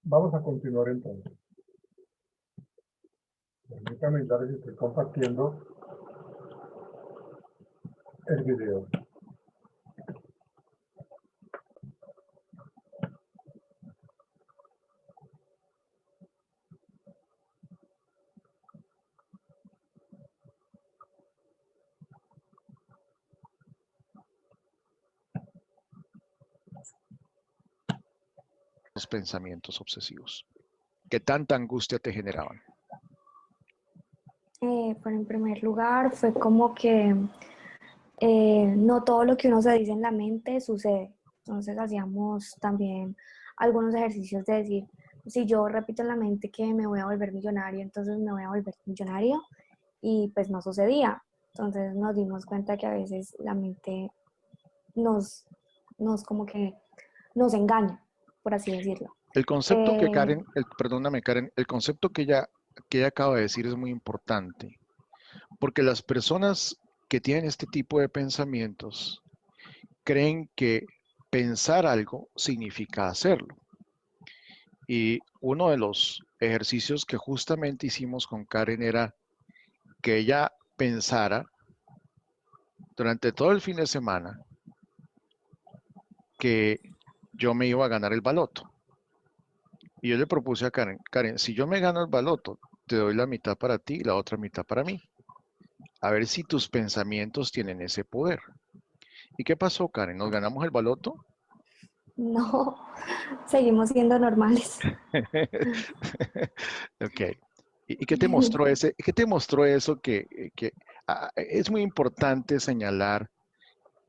Vamos a continuar entonces. Permítame dar si estoy compartiendo el video. Los pensamientos obsesivos. ¿Qué tanta angustia te generaban? Pues en primer lugar fue como que no todo lo que uno se dice en la mente sucede. Entonces hacíamos también algunos ejercicios de decir, si yo repito en la mente que me voy a volver millonario, entonces me voy a volver millonario y pues no sucedía. Entonces nos dimos cuenta que a veces la mente nos como que nos engaña, por así decirlo. El concepto que Karen, perdóname Karen, el concepto que ella acaba de decir es muy importante, porque las personas que tienen este tipo de pensamientos creen que pensar algo significa hacerlo. Y uno de los ejercicios que justamente hicimos con Karen era que ella pensara durante todo el fin de semana que yo me iba a ganar el baloto. Y yo le propuse a Karen, Karen, si yo me gano el baloto, te doy la mitad para ti y la otra mitad para mí. A ver si tus pensamientos tienen ese poder. ¿Y qué pasó, Karen? ¿Nos ganamos el baloto? No, seguimos siendo normales. Ok. ¿Y qué te mostró qué te mostró eso es muy importante señalar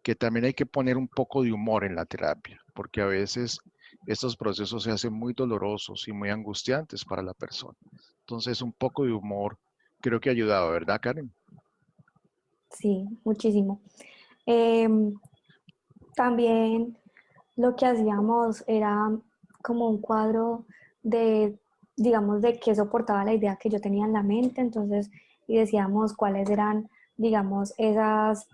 que también hay que poner un poco de humor en la terapia, porque a veces estos procesos se hacen muy dolorosos y muy angustiantes para la persona. Entonces, un poco de humor creo que ha ayudado, ¿verdad, Karen? Sí, muchísimo. Em, También lo que hacíamos era como un cuadro de, digamos, de qué soportaba la idea que yo tenía en la mente, entonces, y decíamos cuáles eran, digamos, esas,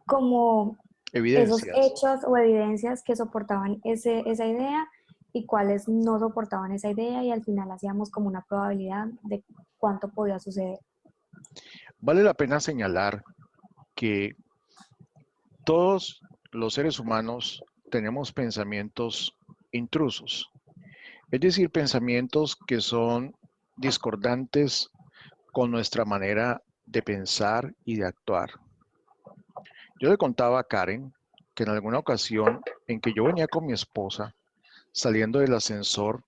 como esos Evidencias. hechos o evidencias que soportaban esa idea y cuáles no soportaban esa idea y al final hacíamos como una probabilidad de cuánto podía suceder. Vale la pena señalar que todos los seres humanos tenemos pensamientos intrusos, es decir, pensamientos que son discordantes con nuestra manera de pensar y de actuar. Yo le contaba a Karen que en alguna ocasión en que yo venía con mi esposa saliendo del ascensor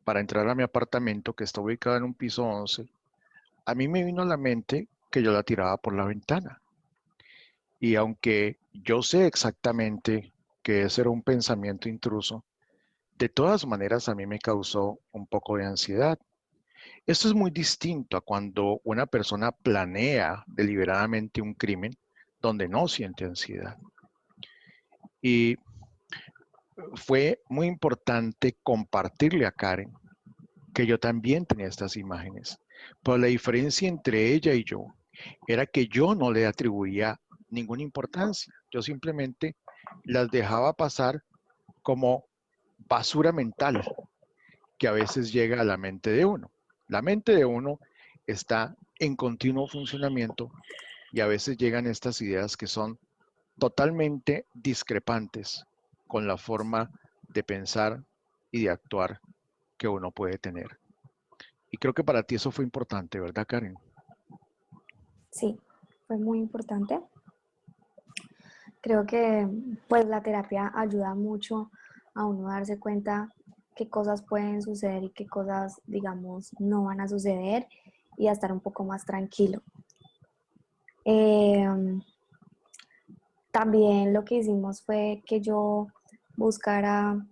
para entrar a mi apartamento que está ubicado en un piso 11, a mí me vino a la mente que yo la tiraba por la ventana. Y aunque yo sé exactamente que ese era un pensamiento intruso, de todas maneras a mí me causó un poco de ansiedad. Esto es muy distinto a cuando una persona planea deliberadamente un crimen donde no siente ansiedad. Y fue muy importante compartirle a Karen que yo también tenía estas imágenes. Pero la diferencia entre ella y yo era que yo no le atribuía ninguna importancia. Yo simplemente las dejaba pasar como basura mental que a veces llega a la mente de uno. La mente de uno está en continuo funcionamiento y a veces llegan estas ideas que son totalmente discrepantes con la forma de pensar y de actuar que uno puede tener. Y creo que para ti eso fue importante, ¿verdad, Karen? Sí, fue muy importante. Creo que pues la terapia ayuda mucho a uno darse cuenta qué cosas pueden suceder y qué cosas, digamos, no van a suceder y a estar un poco más tranquilo. Eh, También lo que hicimos fue que yo buscara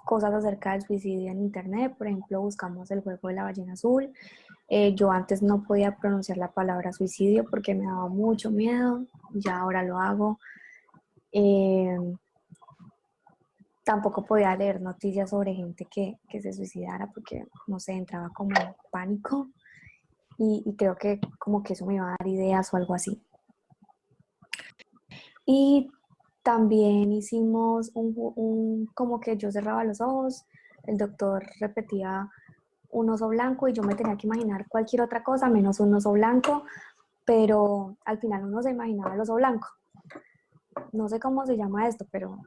cosas acerca del suicidio en internet. Por ejemplo, buscamos el juego de la ballena azul. Yo antes no podía pronunciar la palabra suicidio porque me daba mucho miedo, ya ahora lo hago. Eh, Tampoco podía leer noticias sobre gente que se suicidara porque, no sé, entraba como en pánico y creo que como que eso me iba a dar ideas o algo así. Y también hicimos como que yo cerraba los ojos, el doctor repetía un oso blanco y yo me tenía que imaginar cualquier otra cosa menos un oso blanco, pero al final uno se imaginaba el oso blanco. No sé cómo se llama esto, pero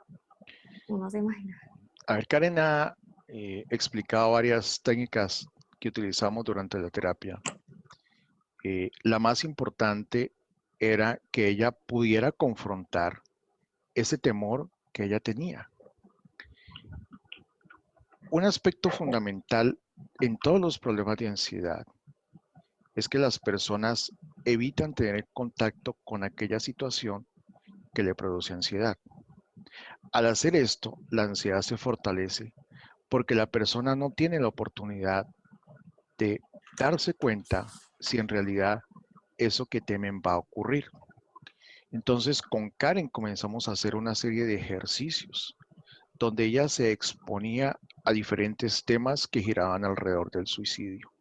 uno se imagina. A ver, Karen ha explicado varias técnicas que utilizamos durante la terapia. La más importante era que ella pudiera confrontar ese temor que ella tenía. Un aspecto fundamental en todos los problemas de ansiedad es que las personas evitan tener contacto con aquella situación que le produce ansiedad. Al hacer esto, la ansiedad se fortalece porque la persona no tiene la oportunidad de darse cuenta si en realidad eso que temen va a ocurrir. Entonces, con Karen comenzamos a hacer una serie de ejercicios donde ella se exponía a diferentes temas que giraban alrededor del suicidio.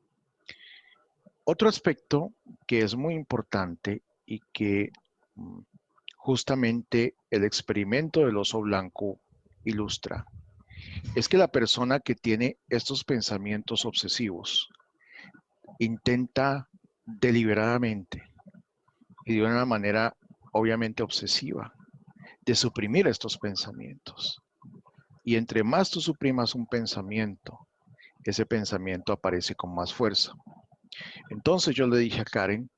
Otro aspecto que es muy importante y que justamente el experimento del oso blanco ilustra, es que la persona que tiene estos pensamientos obsesivos intenta deliberadamente y de una manera obviamente obsesiva de suprimir estos pensamientos. Y entre más tú suprimas un pensamiento, ese pensamiento aparece con más fuerza. Entonces yo le dije a Karen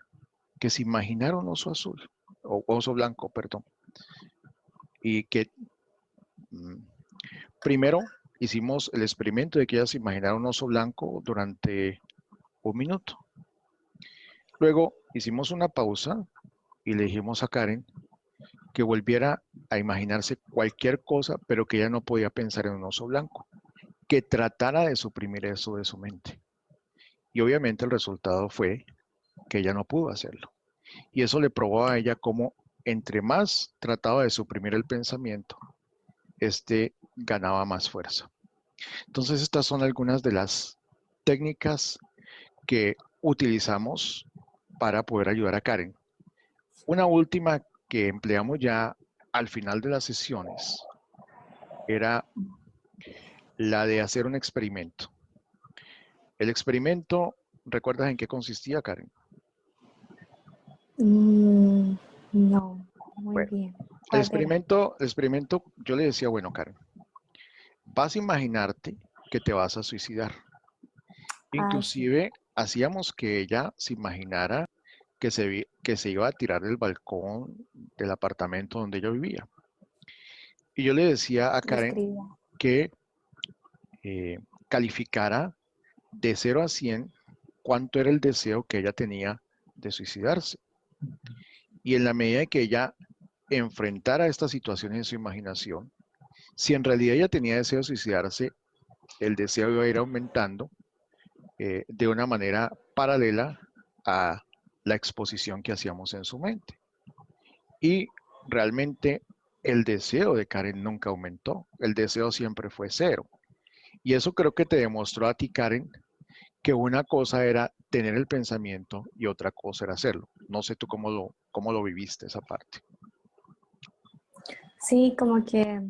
que se imaginara un oso azul, o oso blanco, perdón, y que primero hicimos el experimento de que ella se imaginara un oso blanco durante 1 minuto. Luego hicimos una pausa y le dijimos a Karen que volviera a imaginarse cualquier cosa, pero que ella no podía pensar en un oso blanco, que tratara de suprimir eso de su mente. Y obviamente el resultado fue que ella no pudo hacerlo. Y eso le probó a ella cómo entre más trataba de suprimir el pensamiento, ganaba más fuerza. Entonces estas son algunas de las técnicas que utilizamos para poder ayudar a Karen. Una última que empleamos ya al final de las sesiones era la de hacer un experimento. El experimento, ¿recuerdas en qué consistía, Karen? No, muy Bueno, bien. el ¿Cuál era? experimento, yo le decía, bueno, Karen, vas a imaginarte que te vas a suicidar. Ah, sí. Inclusive hacíamos que ella se imaginara que se iba a tirar del balcón del apartamento donde ella vivía. Y yo le decía a Lo Karen escribía. que calificara de 0 a 100 cuánto era el deseo que ella tenía de suicidarse. Y en la medida que ella enfrentara esta situación en su imaginación, si en realidad ella tenía deseo de suicidarse, el deseo iba a ir aumentando de una manera paralela a la exposición que hacíamos en su mente. Y realmente el deseo de Karen nunca aumentó, el deseo siempre fue 0. Y eso creo que te demostró a ti, Karen, que una cosa era tener el pensamiento y otra cosa era hacerlo. No sé tú cómo lo viviste esa parte. Sí, como que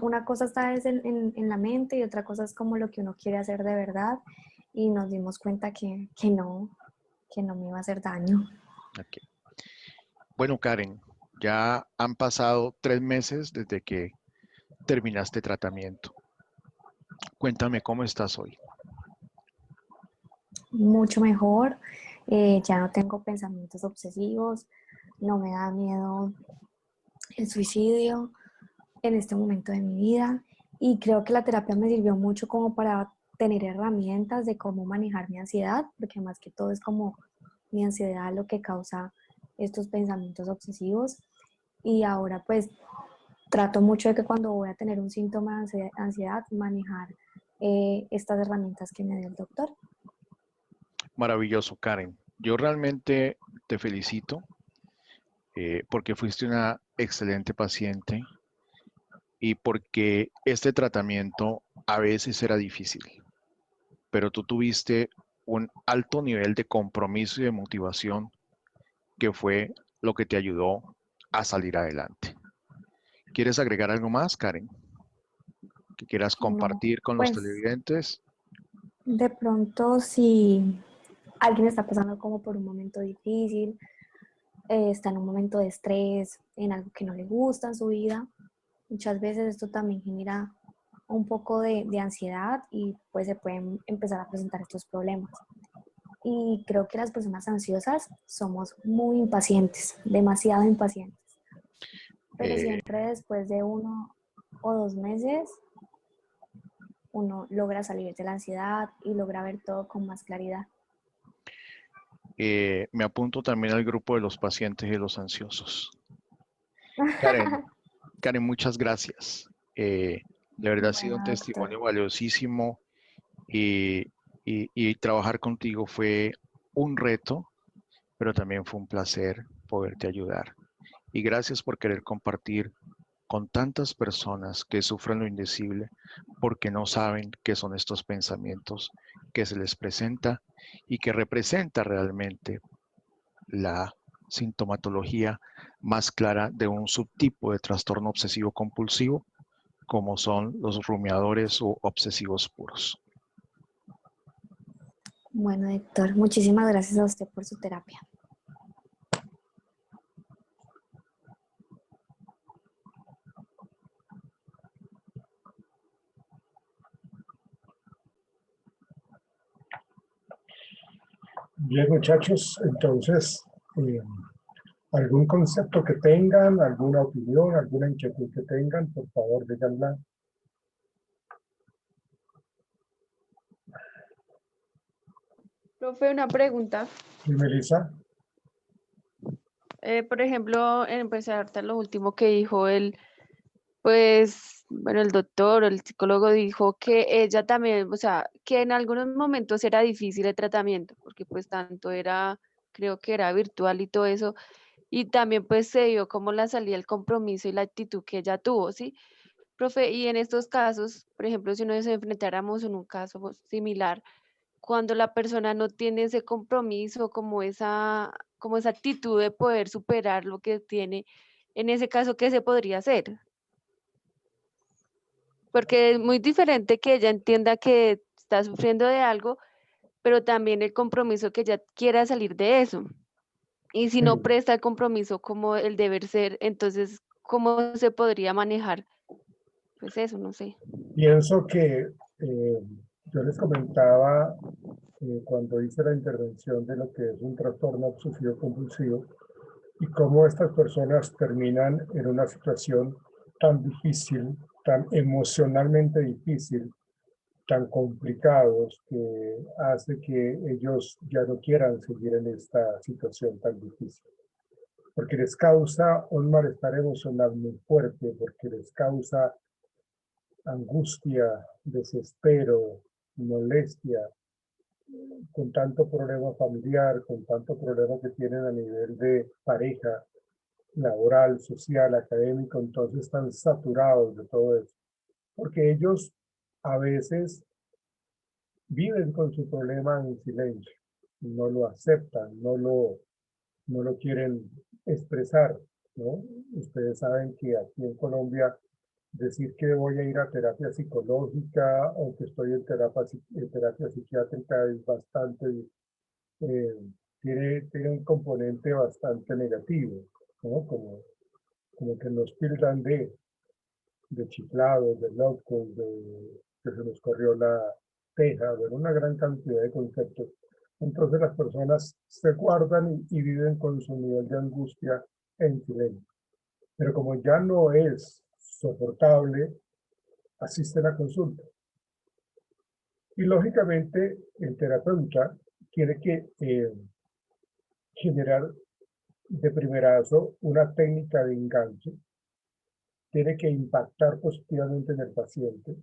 una cosa está en la mente y otra cosa es como lo que uno quiere hacer de verdad y nos dimos cuenta que no me iba a hacer daño. Okay. Bueno, Karen, ya han pasado 3 meses desde que terminaste tratamiento. Cuéntame cómo estás hoy. Mucho mejor, ya no tengo pensamientos obsesivos, no me da miedo el suicidio en este momento de mi vida y creo que la terapia me sirvió mucho como para tener herramientas de cómo manejar mi ansiedad, porque más que todo es como mi ansiedad lo que causa estos pensamientos obsesivos y ahora pues trato mucho de que cuando voy a tener un síntoma de ansiedad manejar estas herramientas que me dio el doctor. Maravilloso, Karen. Yo realmente te felicito porque fuiste una excelente paciente y porque este tratamiento a veces era difícil, pero tú tuviste un alto nivel de compromiso y de motivación que fue lo que te ayudó a salir adelante. ¿Quieres agregar algo más, Karen? que quieras No, compartir con los pues televidentes? de pronto si alguien está pasando como por un momento difícil, está en un momento de estrés, en algo que no le gusta en su vida, muchas veces esto también genera un poco de ansiedad y pues se pueden empezar a presentar estos problemas. Y creo que las personas ansiosas somos muy impacientes, demasiado impacientes. Pero Eh, siempre después de 1 o 2 meses, uno logra salir de la ansiedad y logra ver todo con más claridad. me apunto también al grupo de los pacientes y los ansiosos. Karen, Karen, muchas gracias. De verdad ha sido un Bueno, doctor, testimonio valiosísimo y, y trabajar contigo fue un reto, pero también fue un placer poderte ayudar. Y gracias por querer compartir con tantas personas que sufren lo indecible porque no saben qué son estos pensamientos que se les presenta y que representa realmente la sintomatología más clara de un subtipo de trastorno obsesivo compulsivo como son los rumiadores o obsesivos puros. bueno, doctor, muchísimas gracias a usted por su terapia. Bien, muchachos, entonces, algún concepto que tengan, alguna opinión, alguna inquietud que tengan, por favor, díganla. Profe, una pregunta. Y Melissa, Por ejemplo, empecé a lo último que dijo él, pues, bueno, el doctor o el psicólogo dijo que ella también, o sea, que en algunos momentos era difícil el tratamiento, porque pues tanto era, creo que era virtual y todo eso, y también pues se dio como la salida, el compromiso y la actitud que ella tuvo, ¿sí? Profe, y en estos casos, por ejemplo, si nos enfrentáramos en un caso pues, similar, cuando la persona no tiene ese compromiso, como esa actitud de poder superar lo que tiene, en ese caso, ¿qué se podría hacer? Porque es muy diferente que ella entienda que está sufriendo de algo, pero también el compromiso que ella quiera salir de eso. Y si no mm, presta el compromiso como el deber ser, entonces, ¿cómo se podría manejar? Pues eso, no sé. pienso que yo les comentaba cuando hice la intervención de lo que es un trastorno obsesivo compulsivo y cómo estas personas terminan en una situación tan difícil, tan emocionalmente difícil, tan complicados, que hace que ellos ya no quieran seguir en esta situación tan difícil. Porque les causa un malestar emocional muy fuerte, porque les causa angustia, desespero, molestia, con tanto problema familiar, con tanto problema que tienen a nivel de pareja, laboral, social, académico, entonces están saturados de todo eso. Porque ellos a veces viven con su problema en silencio, no lo aceptan, no lo quieren expresar, ¿no? Ustedes saben que aquí en Colombia decir que voy a ir a terapia psicológica o que estoy en terapia psiquiátrica es bastante, eh, tiene un componente bastante negativo, ¿no? Como que nos tildan de chiflados, de locos, de que se nos corrió la teja, bueno, una gran cantidad de conceptos. Entonces las personas se guardan y viven con su nivel de angustia en silencio. Pero como ya no es soportable, asisten a consulta. Y lógicamente el terapeuta tiene que generar de primerazo una técnica de enganche, tiene que impactar positivamente en el paciente,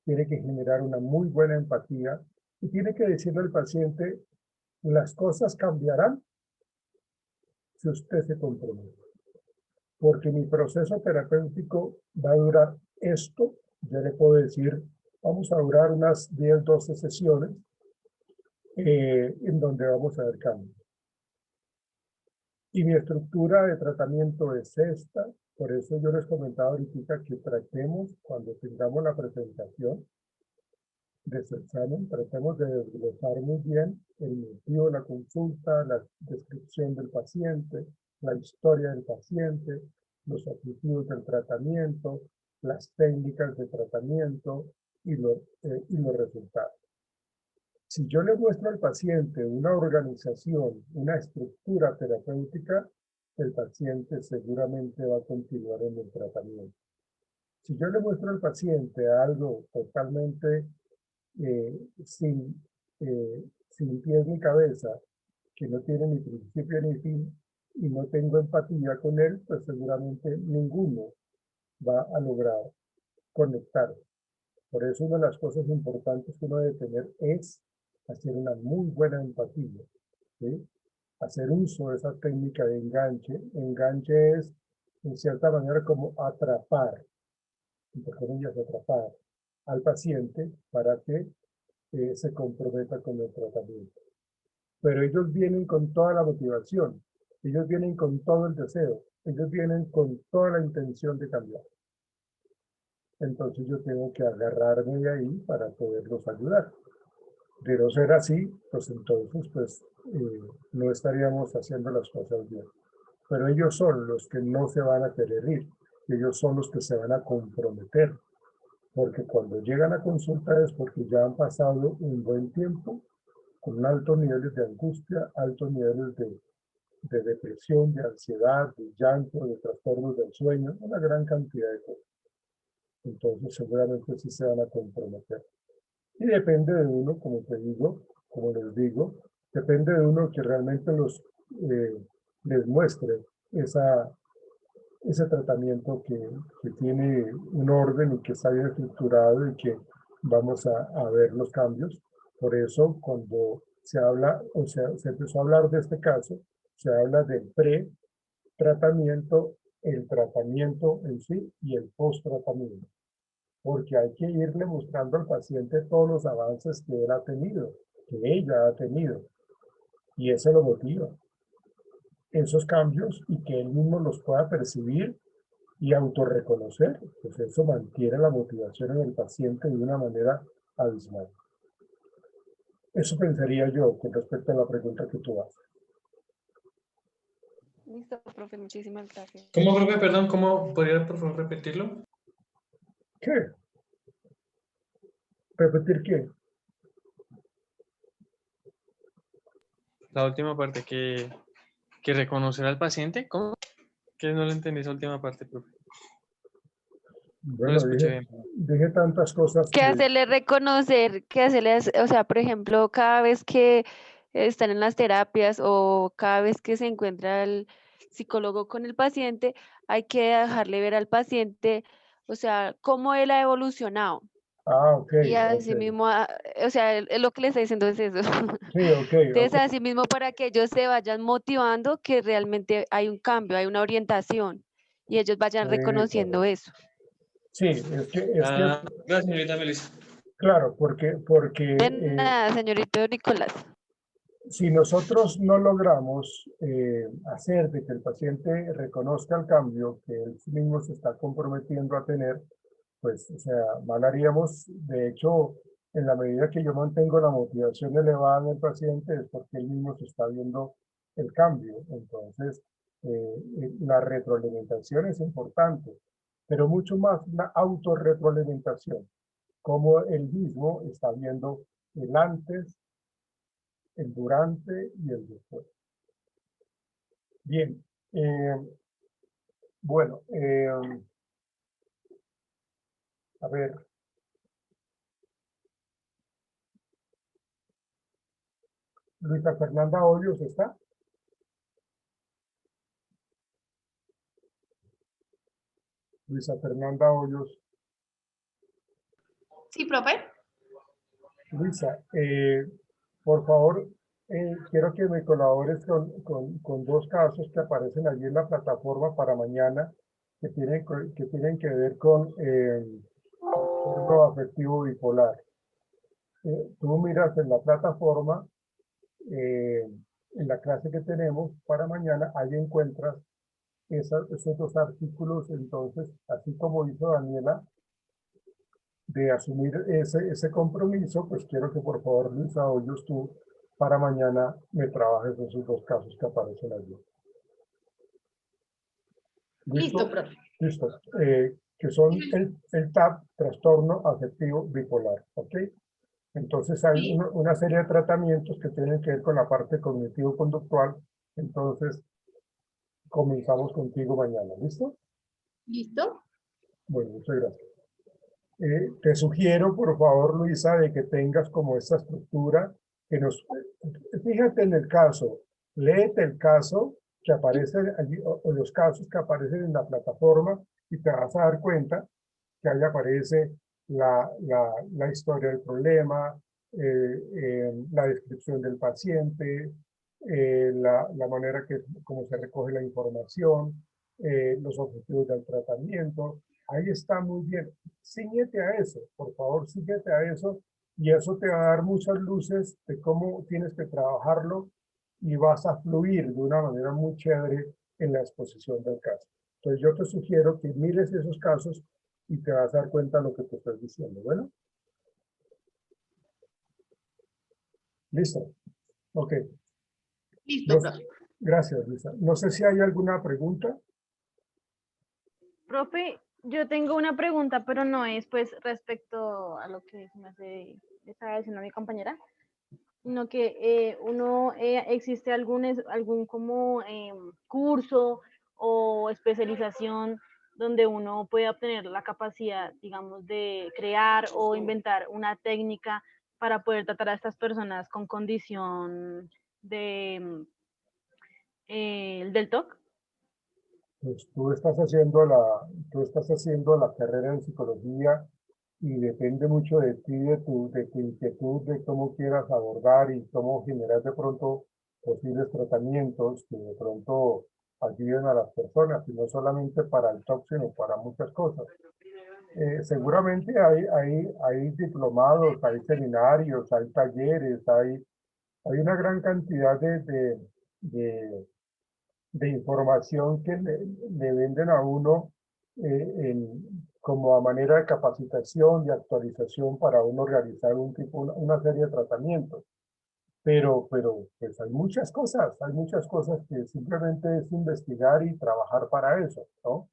tiene que generar una muy buena empatía y tiene que decirle al paciente, las cosas cambiarán si usted se compromete. Porque mi proceso terapéutico va a durar esto, yo le puedo decir, vamos a durar unas 10, 12 sesiones en donde vamos a ver cambios. Y mi estructura de tratamiento es esta. Por eso yo les comentaba ahorita que tratemos, cuando tengamos la presentación de su examen, tratemos de desglosar muy bien el motivo de la consulta, la descripción del paciente, la historia del paciente, los objetivos del tratamiento, las técnicas de tratamiento y los resultados. Si yo le muestro al paciente una organización, una estructura terapéutica, el paciente seguramente va a continuar en el tratamiento. Si yo le muestro al paciente algo totalmente sin pies ni cabeza, que no tiene ni principio ni fin, y no tengo empatía con él, pues seguramente ninguno va a lograr conectar. Por eso una de las cosas importantes que uno debe tener es hacer una muy buena empatía, ¿sí? Hacer uso de esa técnica de enganche. Enganche es, en cierta manera, como atrapar, entre comillas, atrapar al paciente para que se comprometa con el tratamiento. Pero ellos vienen con toda la motivación, ellos vienen con todo el deseo, ellos vienen con toda la intención de cambiar. Entonces yo tengo que agarrarme de ahí para poderlos ayudar. De no ser así, pues entonces no estaríamos haciendo las cosas bien. Pero ellos son los que no se van a querer ir, ellos son los que se van a comprometer, porque cuando llegan a consulta es porque ya han pasado un buen tiempo con altos niveles de angustia, altos niveles de depresión, de ansiedad, de llanto, de trastornos del sueño, una gran cantidad de cosas. Entonces seguramente sí se van a comprometer. Y depende de uno, como te digo, como les digo, depende de uno que realmente les muestre ese tratamiento que tiene un orden y que está bien estructurado y que vamos a ver los cambios. Por eso cuando se habla, o sea, se empezó a hablar de este caso, se habla del pre-tratamiento, el tratamiento en sí y el post-tratamiento. Porque hay que irle mostrando al paciente todos los avances que él ha tenido, que ella ha tenido, y eso lo motiva. Esos cambios y que él mismo los pueda percibir y autorreconocer, pues eso mantiene la motivación en el paciente de una manera abismal. Eso pensaría yo con respecto a la pregunta que tú haces. Listo, profe, muchísimas gracias. ¿Cómo, profe? Perdón, ¿cómo podría por favor repetirlo? ¿Qué? ¿Repetir qué? La última parte, que reconocer al paciente. ¿Cómo? Que no lo entendí esa última parte, profe. No lo Bueno, escuché bien. dije tantas cosas Que hacerle reconocer, que hacerle, o sea, por ejemplo, cada vez que están en las terapias o cada vez que se encuentra el psicólogo con el paciente, hay que dejarle ver al paciente, o sea, cómo él ha evolucionado. ok. Y así mismo, o sea, lo que le está diciendo es eso. Sí, ok. Entonces, así mismo para que ellos se vayan motivando que realmente hay un cambio, hay una orientación y ellos vayan reconociendo eso. Sí, es que Gracias, señorita Melissa. claro, porque De nada, señorito Nicolás. si nosotros no logramos hacer de que el paciente reconozca el cambio que él mismo se está comprometiendo a tener, pues, o sea, mal haríamos. De hecho, en la medida que yo mantengo la motivación elevada en el paciente es porque él mismo se está viendo el cambio. Entonces, la retroalimentación es importante, pero mucho más la autorretroalimentación, como él mismo está viendo el antes, el durante y el después. Bien, bueno, a ver. Luisa Fernanda Hoyos, ¿está? Luisa Fernanda Hoyos. Sí, profe. Luisa, por favor, quiero que me colabores con dos casos que aparecen allí en la plataforma para mañana, que tienen que ver con trastorno afectivo bipolar. Tú miras en la plataforma en la clase que tenemos para mañana, ahí encuentras esos dos artículos. Entonces, así como hizo Daniela, de asumir ese compromiso, pues quiero que por favor, Luisa Hoyos, tú para mañana me trabajes esos dos casos que aparecen allí. Listo, profe. Listo. Que son el TAP, trastorno afectivo bipolar, ¿ok? Entonces hay Sí. una serie de tratamientos que tienen que ver con la parte cognitivo-conductual. Entonces, comenzamos contigo mañana, ¿listo? ¿Listo? Bueno, muchas gracias. Te sugiero, por favor, Luisa, de que tengas como esta estructura, que nos, fíjate en el caso, léete el caso que aparece allí, o los casos que aparecen en la plataforma, y te vas a dar cuenta que ahí aparece la historia del problema, la descripción del paciente, la manera como se recoge la información, los objetivos del tratamiento. Ahí está muy bien. Síguete a eso, por favor, síguete a eso, y eso te va a dar muchas luces de cómo tienes que trabajarlo, y vas a fluir de una manera muy chévere en la exposición del caso. Entonces yo te sugiero que mires esos casos y te vas a dar cuenta de lo que te estoy diciendo. Bueno, listo. Ok. Listo, profe. Gracias, Luisa. No sé si hay alguna pregunta. Profe, yo tengo una pregunta, pero no es pues respecto a lo que estaba diciendo mi compañera, sino que existe algún como curso o especialización donde uno puede obtener la capacidad, digamos, de crear o inventar una técnica para poder tratar a estas personas con condición de del TOC. Pues tú estás haciendo la carrera en psicología, y depende mucho de ti, de tu inquietud, de cómo quieras abordar y cómo generar de pronto posibles tratamientos que de pronto ayuden a las personas, y no solamente para el TOC, sino para muchas cosas. Seguramente hay diplomados, hay seminarios, hay talleres, hay una gran cantidad de, de información que le venden a uno, como a manera de capacitación y actualización para uno realizar una serie de tratamientos. Pero pues hay muchas cosas que simplemente es investigar y trabajar para eso, ¿no?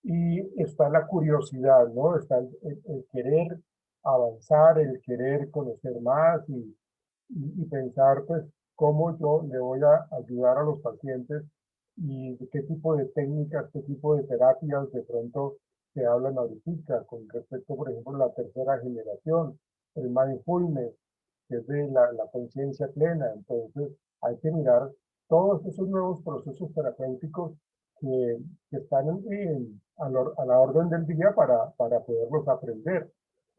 Y está la curiosidad, ¿no? Está el querer avanzar, el querer conocer más, y pensar, pues, cómo yo le voy a ayudar a los pacientes, y qué tipo de técnicas, qué tipo de terapias de pronto se hablan ahorita con respecto, por ejemplo, a la tercera generación, el mindfulness, que es de la conciencia plena. Entonces, hay que mirar todos esos nuevos procesos terapéuticos que están a la orden del día para poderlos aprender.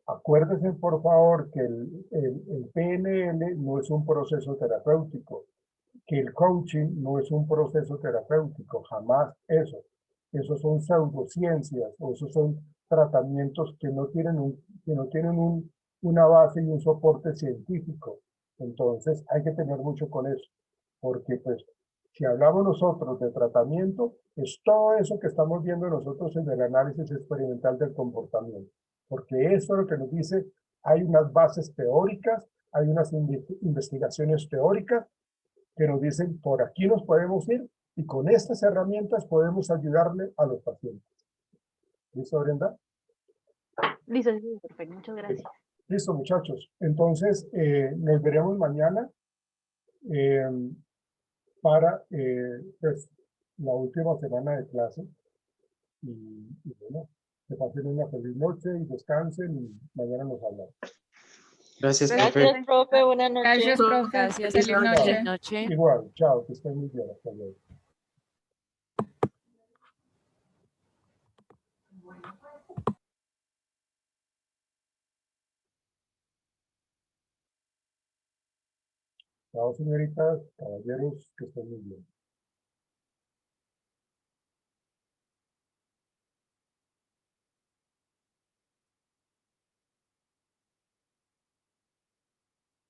Acuérdense, por favor, que el PNL no es un proceso terapéutico, que el coaching no es un proceso terapéutico, jamás eso. Esos son pseudociencias, o esos son tratamientos que no tienen una base y un soporte científico. Entonces hay que tener mucho con eso, porque pues si hablamos nosotros de tratamiento, es todo eso que estamos viendo nosotros en el análisis experimental del comportamiento, porque eso es lo que nos dice, hay unas bases teóricas, hay unas investigaciones teóricas que nos dicen por aquí nos podemos ir, y con estas herramientas podemos ayudarle a los pacientes. ¿Listo, Brenda? Listo, sí, perfecto, muchas gracias. Listo, muchachos. Entonces, nos veremos mañana, eh, para pues, la última semana de clase. Y bueno, que pasen una feliz noche y descansen, y mañana nos hablamos. Gracias, Gracias, profe. profe. profe. Buenas noches. Gracias, profe. Gracias, Feliz profe. noche. Feliz noche. Igual, chao, que estén muy bien. Hasta luego. Chao, señoritas, caballeros, que estén muy bien.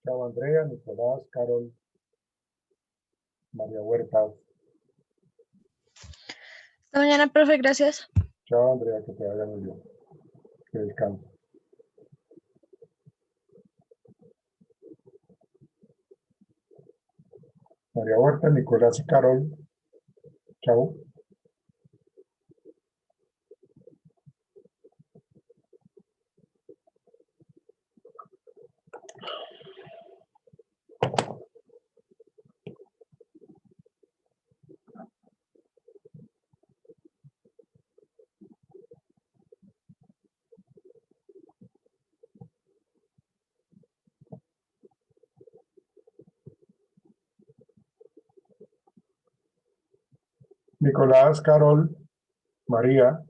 Chao, Andrea, Nicolás, Carol. María Huertas. Hasta mañana, profe, gracias. Chao, Andrea, que te vaya muy bien. Que descanses. María Huerta, Nicolás y Carol. Chao. Nicolás, Carol, María,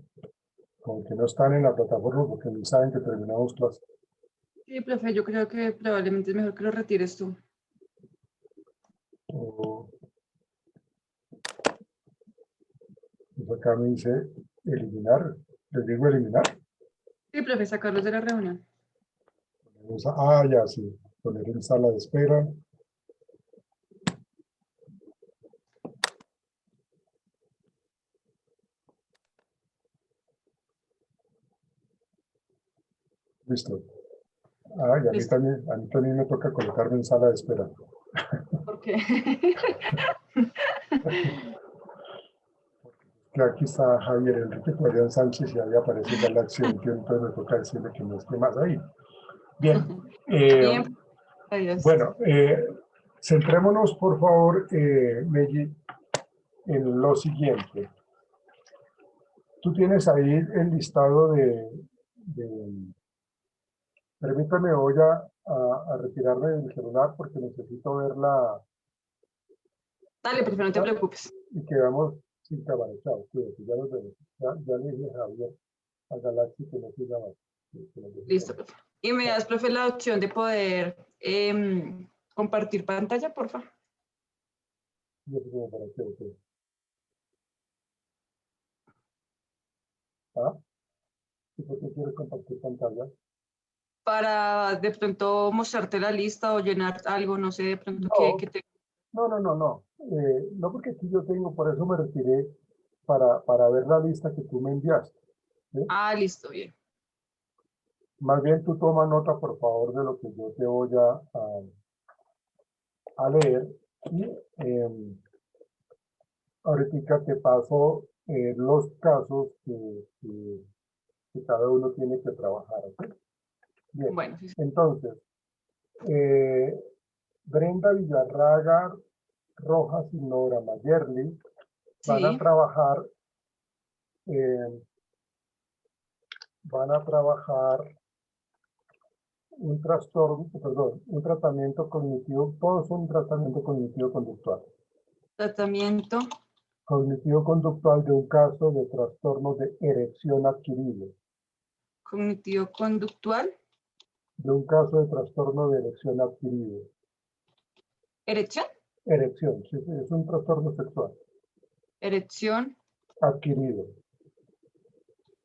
como que no están en la plataforma porque ni saben que terminamos clase. Sí, profe, yo creo que probablemente es mejor que lo retires tú. O- pues acá me dice eliminar. ¿Les digo eliminar? Sí, profe, sacarlos de la reunión. Ah, ya, sí. Poner en sala de espera. Listo. Ah, y Listo. a mí también me toca colocarme en sala de espera. ¿Por qué? Que aquí está Javier Enrique Guardián Sánchez y ahí aparece ya la acción, que entonces me toca decirle que no esté más ahí. Bien. Bien, adiós. Bueno, centrémonos por favor, Meggy, en lo siguiente. Tú tienes ahí el listado permítame, voy a retirarme del celular porque necesito ver Dale, profe, no te preocupes. y quedamos sin cámara. Chao, cuídate, ya nos vemos. Ya le dije a Javier, a Galaxy que no siga más. Que nos deje Listo, salir. profe. Y me das, profe, la opción de poder compartir pantalla, por favor. Yo sé cómo para qué, ok. ¿Ah? ¿Y por qué quieres compartir pantalla? Para de pronto mostrarte la lista o llenar algo, no sé, de pronto No. que te... No. No, porque aquí yo tengo, por eso me retiré para ver la lista que tú me enviaste. ¿Sí? Ah, listo, bien. Más bien tú toma nota, por favor, de lo que yo te voy a leer. Y ahorita te paso los casos que cada uno tiene que trabajar. ¿Ok? Bien, Bueno, sí, sí. entonces, Brenda Villarraga, Rojas y Nora Mayerly van a Sí, trabajar un trastorno, perdón, un tratamiento cognitivo, todos son un tratamiento cognitivo-conductual. tratamiento, Cognitivo-conductual de un caso de trastorno de erección adquirido. cognitivo-conductual, De un caso de trastorno de erección adquirido. erección, Erección, sí, sí, es un trastorno sexual. erección Adquirido.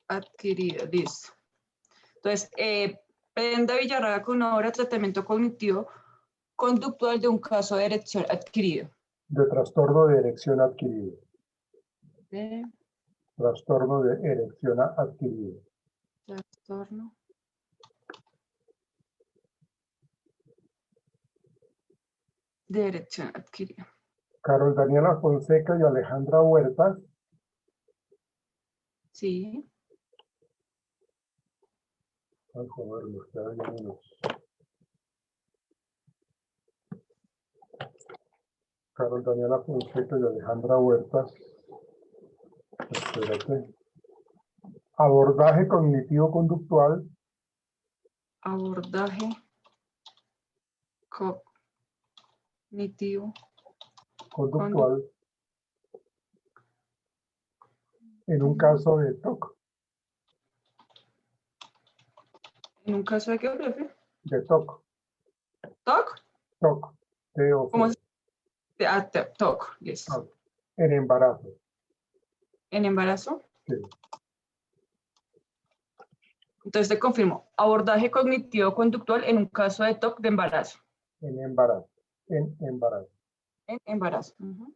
adquirida, listo. Entonces, Brenda Villarraga con obra tratamiento cognitivo conductual de un caso de erección adquirido. De trastorno de erección adquirido. De Trastorno de erección adquirido. trastorno de erección adquirida. Carol Daniela Fonseca y Alejandra Huertas. Sí, Ay, joder, nos quedan ya unos. Carol Daniela Fonseca y Alejandra Huertas. Espérate. Abordaje cognitivo-conductual. abordaje cognitivo Conductual. En un caso de TOC. en un caso de qué, profe? De TOC. TOC, TOC. TOC. ¿cómo se TOC, listo. En embarazo. En embarazo. Sí. Entonces te confirmo, abordaje cognitivo conductual en un caso de TOC de embarazo. En embarazo. En embarazo. en embarazo. Ujú.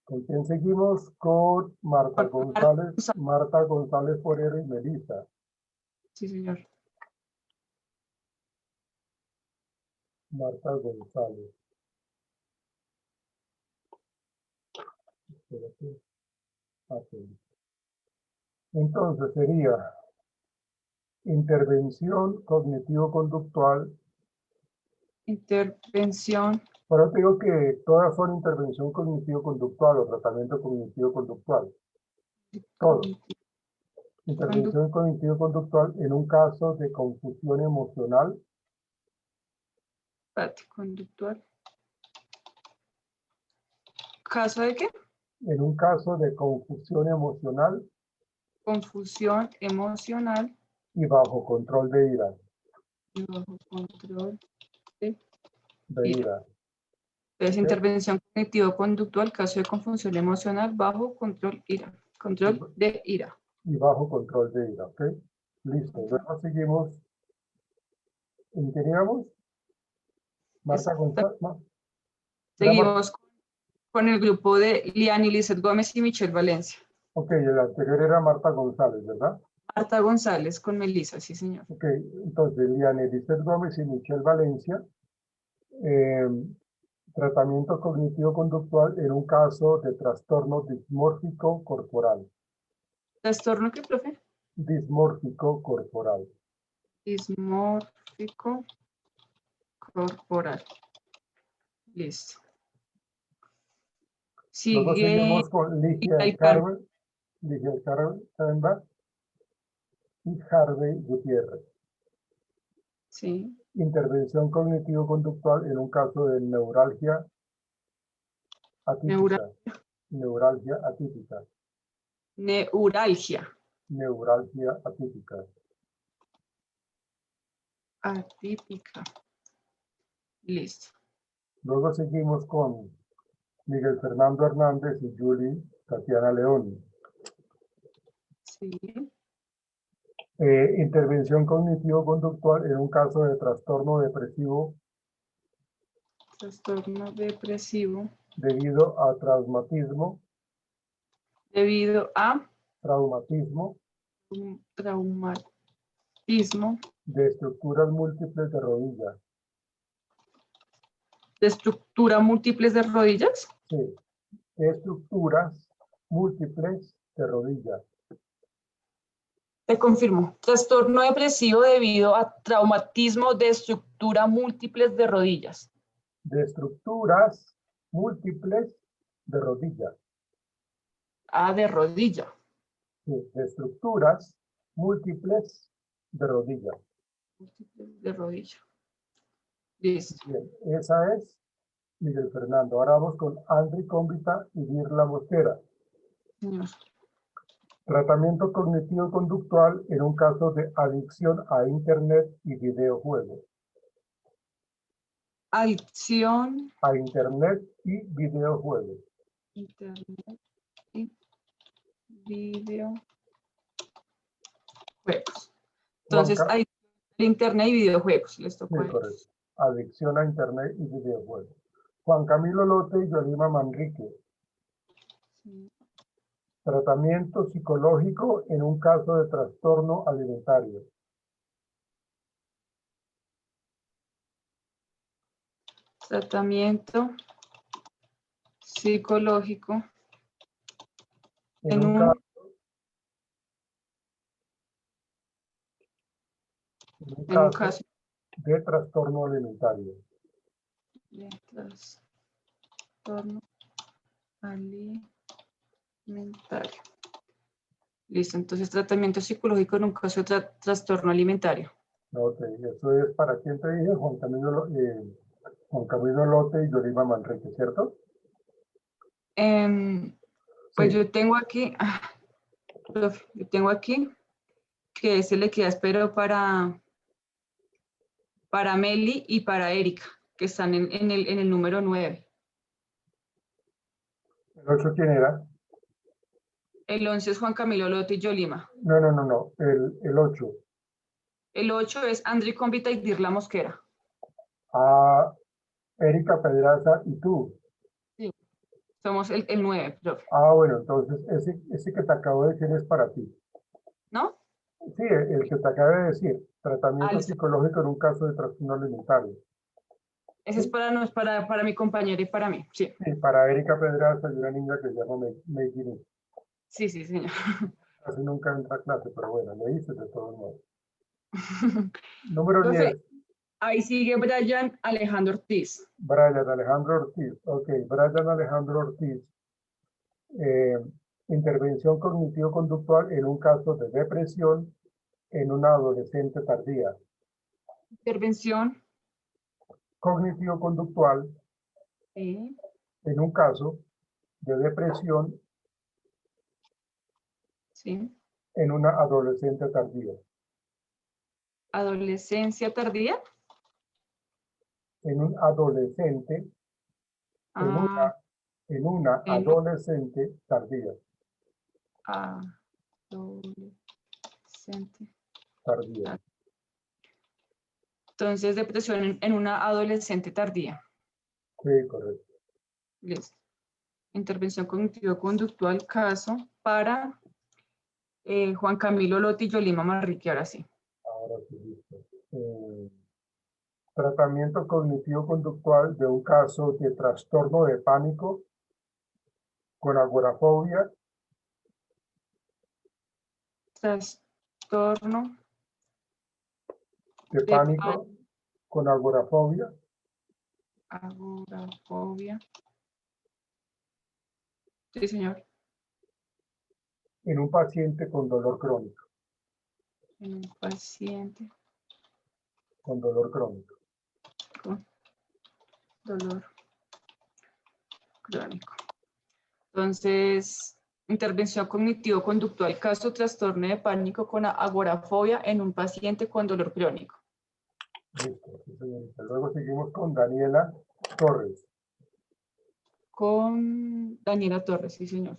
¿Con quién seguimos? Con Marta Con González, Marta González Forero y Melissa. Sí, señor. Marta González. Espérate. Ok. Entonces sería intervención cognitivo-conductual. Intervención. Pero te digo que todas son intervención cognitivo-conductual o tratamiento cognitivo-conductual. Todos. Intervención cognitivo-conductual en un caso de confusión emocional. Conductual. ¿Caso de qué? En un caso de confusión emocional Confusión emocional y bajo control de ira. y bajo control De ira. ira. Es ¿Ok? intervención cognitivo-conductual, caso de confusión emocional bajo control ira. Control de ira. Y bajo control de ira. ¿Ok? Listo. Luego seguimos. ¿En qué íbamos? Marta González. Seguimos con el grupo de Liani Lizeth Gómez y Michelle Valencia. Ok, el anterior era Marta González, ¿verdad? Marta González con Melissa, sí, señor. Ok, entonces Liane Lizeth Gómez y Michelle Valencia. Tratamiento cognitivo-conductual en un caso de trastorno dismórfico corporal. ¿Trastorno qué, profe? Dismórfico corporal. Dismórfico corporal. Listo. Luego Sigue seguimos con Ligia del Carmen, Carmen y Harvey Gutiérrez. Sí. Intervención cognitivo-conductual en un caso de neuralgia atípica. Neuralgia atípica. Neuralgia. Neuralgia atípica. Atípica. Listo. Luego seguimos con Miguel Fernando Hernández y Julie Tatiana León. Sí. Intervención cognitivo-conductual en un caso de trastorno depresivo Trastorno depresivo. debido a traumatismo. Debido a Traumatismo un traumatismo. de estructuras múltiples de rodilla. ¿De estructura múltiples de rodillas? Sí. Estructuras múltiples de rodilla. Te confirmo. Trastorno depresivo debido a traumatismo de estructura múltiples de rodillas. De estructuras múltiples de rodilla. Ah, de rodilla. Sí, de estructuras múltiples de rodilla. Múltiples de rodilla. Listo. Bien, esa es Miguel Fernando. Ahora vamos con Andri Cómbita y Virla Mosquera. Señor. Tratamiento cognitivo-conductual en un caso de adicción a Internet y videojuegos. Adicción. A Internet y videojuegos. Internet y videojuegos. Entonces, Juanca, adicción a Internet y videojuegos. Les tocó sí, a correcto. ellos. Adicción a Internet y videojuegos. Juan Camilo Lote y Yolima Manrique. Sí. Tratamiento psicológico en un caso de trastorno alimentario. Tratamiento psicológico En un caso de trastorno alimentario. De trastorno alimentario. Listo, entonces tratamiento psicológico en un caso de trastorno alimentario. Ok, eso es para quién te dije, Juan Camilo Lote y Yolima Manrique, ¿cierto? Pues Sí. yo tengo aquí, que ese le queda, espero, para Meli y para Erika, que están en el número 9. ¿El 8 quién era? El 11 es Juan Camilo Lote y Yolima. No, el 8. El 8 es Andri Cómbita y Dirla Mosquera. Ah, Erika Pedraza y tú. Somos el 9, profe. Ah, bueno, entonces ese que te acabo de decir es para ti. ¿No? Sí, el que te acabo de decir, tratamiento listo. psicológico en un caso de trastorno alimentario. Ese es para, no es para mi compañera y para mí. Sí, Sí, para Erika Pedraza y una niña que se llama Meiji. sí, sí, señor. Casi nunca entra a clase, pero bueno, le hice de todos modos. Número Profe, 10, ahí sigue Brian Alejandro Ortiz. Brian Alejandro Ortiz. Ok, Brian Alejandro Ortiz. Eh, intervención cognitivo-conductual en un caso de depresión en una adolescente tardía. Intervención. Cognitivo-conductual Sí. en un caso de depresión Sí. en una adolescente tardía. Adolescencia tardía. En un adolescente, Ah, en una en adolescente tardía. adolescente. Tardía. Entonces, depresión en una adolescente tardía. Sí, correcto. Listo. Intervención cognitivo-conductual, caso para Juan Camilo Lotillo Lima Manrique, ahora sí. Ahora sí, listo. Tratamiento cognitivo-conductual de un caso de trastorno de pánico con agorafobia, Trastorno de de pánico con agorafobia agorafobia. Sí, señor. en un paciente con dolor crónico. En un paciente Con dolor crónico. con dolor crónico. Entonces, intervención cognitivo-conductual, caso trastorno de pánico con agorafobia en un paciente con dolor crónico. Listo, sí, señorita. Luego seguimos con Daniela Torres. Con Daniela Torres, sí, señor.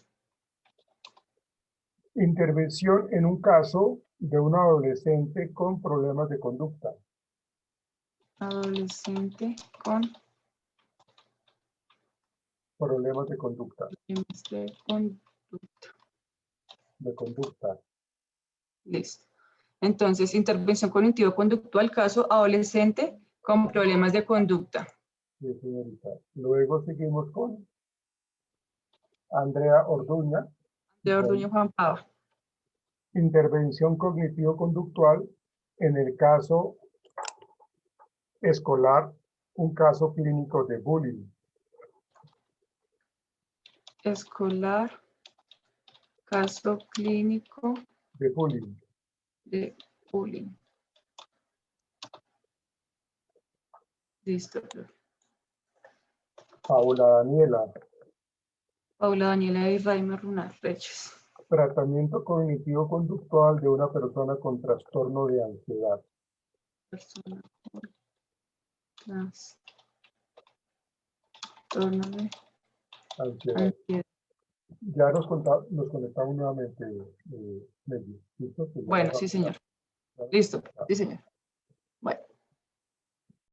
Intervención en un caso de un adolescente con problemas de conducta. Adolescente con Problemas de conducta. problemas de conducta. De conducta. Listo. Entonces, intervención cognitivo-conductual, caso adolescente con problemas de conducta. Sí, señorita. Luego seguimos con Andrea Orduña. De Orduño Juan Pablo. Intervención cognitivo-conductual en el caso escolar, un caso clínico de bullying. Escolar, caso clínico De bullying. de bullying. Listo. Paula Daniela. Paula Daniela y Raimer Runar Reyes. Tratamiento cognitivo-conductual de una persona con trastorno de ansiedad. Persona con trastorno de Ansiedad. ansiedad. Ya nos conectamos nuevamente, Nelly. ¿Listo? Bueno, sí, señor. Listo. Sí, señor.